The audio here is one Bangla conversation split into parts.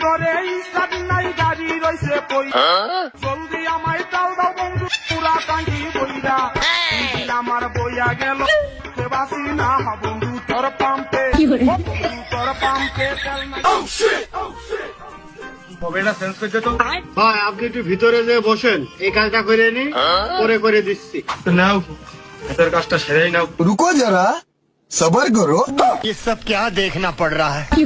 ধরে স্টার্ট নাই গাড়ি রইছে কই জলদি আমায় দাও দাও বন্ধু পুরা টাঙ্কি বইরা আমার বইয়া গেল সেবাসি না বন্ধু তোর পাম্পে তেল না মোবাইলটা চেঞ্জ করতে তো ভাই আপনি একটু ভিতরে যে বসেন এই কাজটা করে নি পরে করে দিচ্ছি নাও তোর কাজটা সেরেই নাও रुको जरा सबर करो ये सब क्या देखना पड़ रहा है की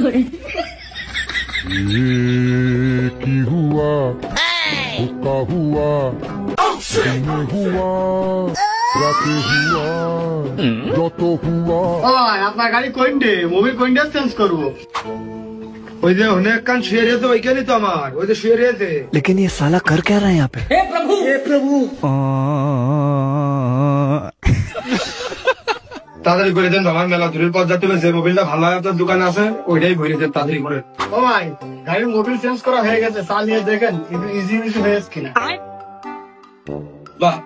हुआ हुक्का हुआ हुआ রাতে হুয়া যত হুয়া ভাই আপনার গাড়ি কোনডে মোবিল কোনডে চেঞ্জ করবো ওই যে অনেক কান শুয়ে রয়েছে ওইখানে তো আমার ওই যে শুয়ে রয়েছে लेकिन ये साला कर क्या रहा है यहाँ पे हे प्रभु তাড়াতাড়ি করে দেন আমার মেলা দূরের পথ যাতে হবে যে মোবাইলটা ভালো হয় আপনার দোকানে আছে ওইটাই ভরে দেন তাড়াতাড়ি করে ও ভাই গাড়ির মোবিল চেঞ্জ করা হয়ে গেছে চালিয়ে দেখেন কিন্তু ইজি হয়েছে কিনা বাহ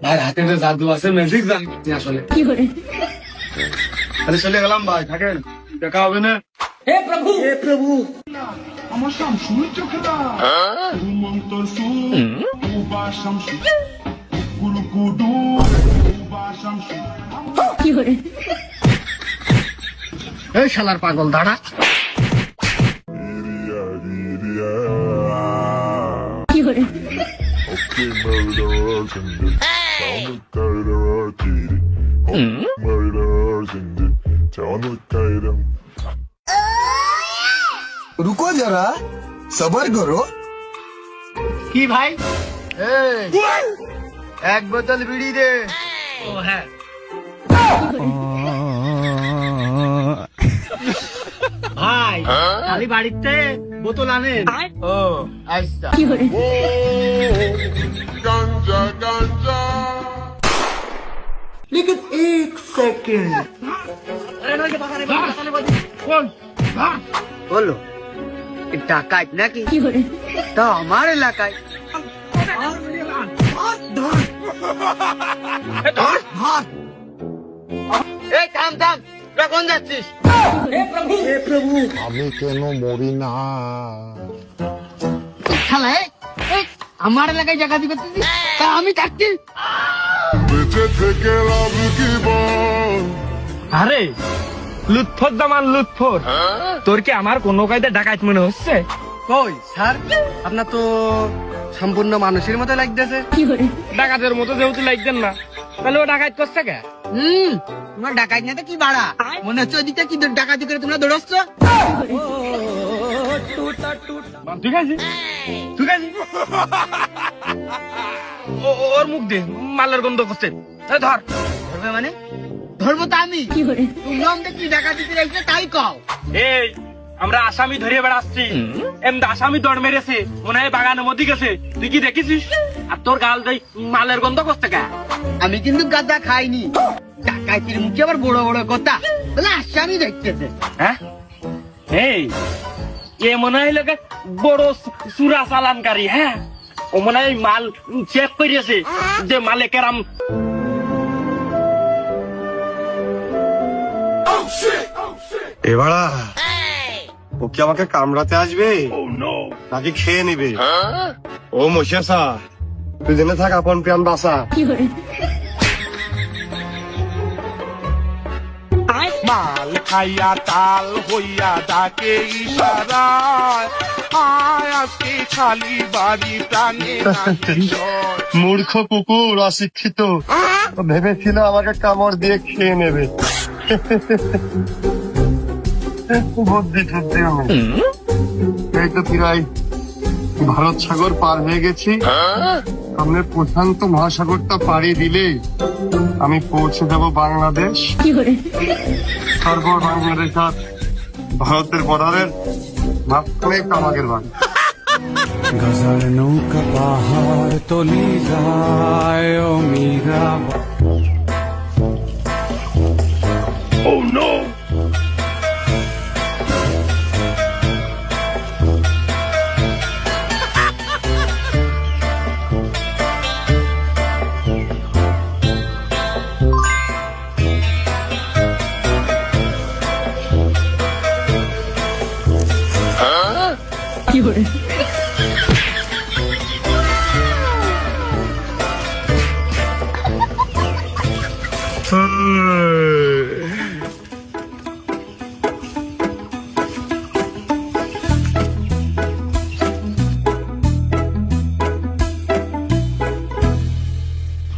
ভাই হাতে যে জাদু আছে ম্যাজিক জানি আসলে তাহলে চলে গেলাম ভাই থাকেন দেখা হবে না हे प्रभु আমার শামসুর চোখটা ঘুমন্তর সু উবা শামসু কুলকুডু উবা শামসু এই শালার পাগল দাঁড়া रुको जरा सबर करो কি ভাই এক বোতল বিড়ি দে ও হ্যাঁ ভাই খালি বাড়িতে বোতল আনেন ও আচ্ছা গাঞ্জা গাঞ্জা लेकिन एक सेकंड বলো ডাকাত নাকি তা আমার এলাকায় এই থাম কোন যাচ্ছিস হে প্রভু আমি কেন মরি না শালা এই আমার এলাকায় জায়গা দিবে তা আমি থাকছি বেঁচে থেকে লাভ কি বল আরে লুৎফর জামান লুৎফর তোর কি আমার কোনো কায়দা ডাকাত মনে হচ্ছে কই স্যার আপনার তো সম্পূর্ণ মানুষের মতো লাগতেছে ডাকাতের মতো যেহেতু লাগছেন না তাহলে ও ডাকাত করছে কে তোমার ডাকাত না তো কি বাড়া মনে হচ্ছে ওদিকে কি ডাকাতি করে তোমরা দৌড়াচ্ছ ঠিক আছে ওর মুখ দে মালের গন্ধ করছে ধর ধরবে মানে ধরবো তো আমি তোমরা আমাদের কি ডাকাতি করে রাখছে তাই কও এই আমরা আসামি ধরে বেড়াচ্ছি এমনি আসামি দৌড় মেরেছে মনে হয় বাগানের মধ্যে গেছে তুই কি দেখেছিস আর তোর গাল দেই মালের গন্ধ করছে কে আমি কিন্তু গাঁজা খাইনি ডাকাতির মুখে আবার বড় বড় কথা তাহলে আসামি দেখতেছে হ্যাঁ এই এ মনে হয় লোকে বড় সুরা চালানকারী হ্যাঁ ও মনে হয় মাল চেক করিয়েছে যে মালে কেরাম এবারা ও কি আমাকে কামড়াতে আসবে নাকি খেয়ে নিবে ও মশাসা তুই জেনে থাক আপন প্রাণ বাসা মাল খাইয়া তাল হইয়া ডাকে ইশারায় আয় আজকে খালি বাড়ি প্রাণে মূর্খ কুকুর অশিক্ষিত ও ভেবেছিল আমাকে কামড় দিয়ে খেয়ে নেবে বুদ্ধি ঠুদ্ধি এই তো প্রায় ভারত সাগর পার হয়ে গেছি সামনে প্রশান্ত মহাসাগরটা পাড়ি দিলে আমি পৌঁছে যাব বাংলাদেশ তারপর বাংলাদেশ আর ভারতের বর্ডারের মাঝখানে কামাগের বাড়ি গজার নৌকা পাহাড় তলি যায় ও মীরা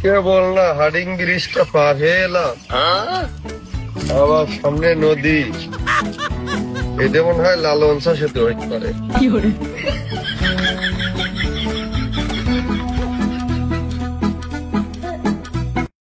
কে বল না হাডিং ব্রিজটা পার হয়ে এলাম, আবার সামনে নদী, এটা মনে হয় লালনসা সেতু হতে পারে।